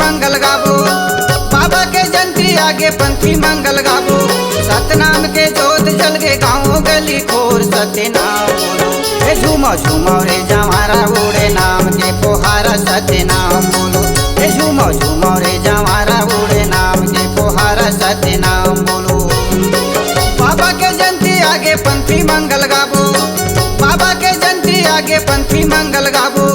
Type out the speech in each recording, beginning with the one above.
मंगल गाबो, बाबा के जंती आगे पंथी मंगल गाबो। सतनाम के जोत जल के गाँव गली खोर सत्यनाम बोलो। हे झूमो झूमो रे जवारा उड़े नाम के पोहारा सत्यनाम बोलो। हे झूमो झूमो रे जवारा उड़े नाम के पोहारा सत्यनाम बोलो। बाबा के जंती आगे पंथी मंगल गाबो, बाबा के जंती आगे पंथी मंगल गाबो।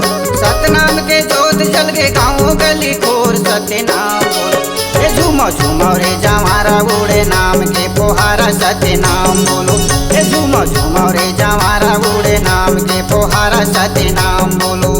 सतनाम के जोत जल के गाँव गली खोर सत्यनाम बोलो। हे झूमो झूमो रे जवारा उड़े नाम के पोहारा सत्यनाम बोलो। हे झूमो झूमो रे जवारा उड़े नाम के पोहारा सत्यनाम बोलो।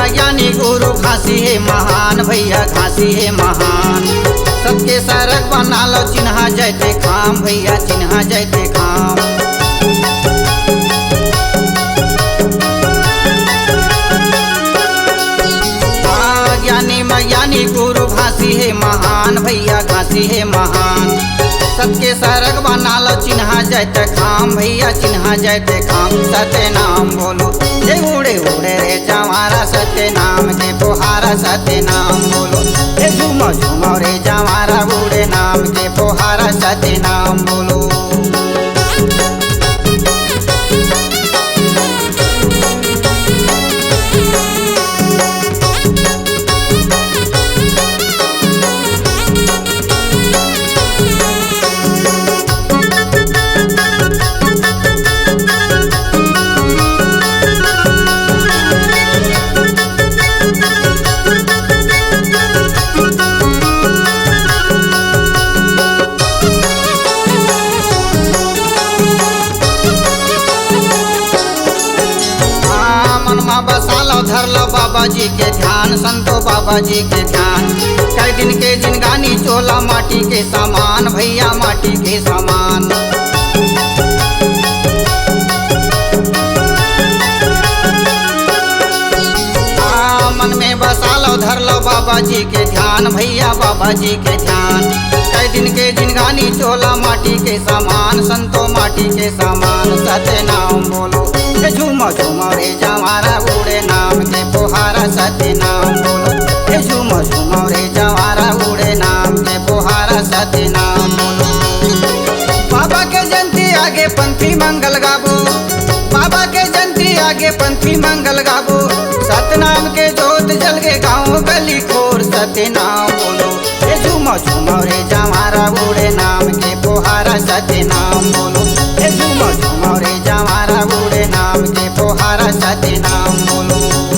ज्ञानी गुरु घासी है महान, भैया घासी है महान। सबके सरक बना लो चिन्हा जैते खाम, भैया चिन्हा जैते खाम। ज्ञानी गुरु घासी है महान, भैया घासी है महान। सबके सरग बना लो चिन्हा जैते खाम, भैया चिन्हा जैते खाम। सत्यनाम बोलो जे उड़े उड़े रे जवारा सत्यनाम के पोहारा सत्यनाम बोलो। हे झूमो झूमो रे जवारा उड़े नाम के पोहारा सत्यनाम बोलो। बसालो धर लो बाबा जी के ध्यान, संतो बाबा जी के ध्यान। कई दिन के जिनगानी चोला माटी के समान, भैया माटी के समान। मन में बसालो धर लो बाबा जी के ध्यान, भैया बाबा जी के ध्यान। कई दिन के जिनगानी चोला माटी के समान, संतो माटी के समान। सत्यनाम बोलो हे झूमो झूमो रे जवारा उड़े नाम के पोहारा सत्यनाम बोलो। हे झूमो झूमो रे जवारा उड़े नाम के पोहारा सत्यनाम बोलो। बाबा के जंती आगे पंथी मंगल गाबो, बाबा के जंती आगे पंथी मंगल गाबो। सतनाम के जोत जल के गाँव गली खोर सत्यनाम बोलो। हे झूमो झूमो रे जवारा उड़े नाम के पोहारा सत्यनाम बोलो। हे झूमो झूमो रे जवारा उड़े नाम के पोहारा सत्यनाम बोलो।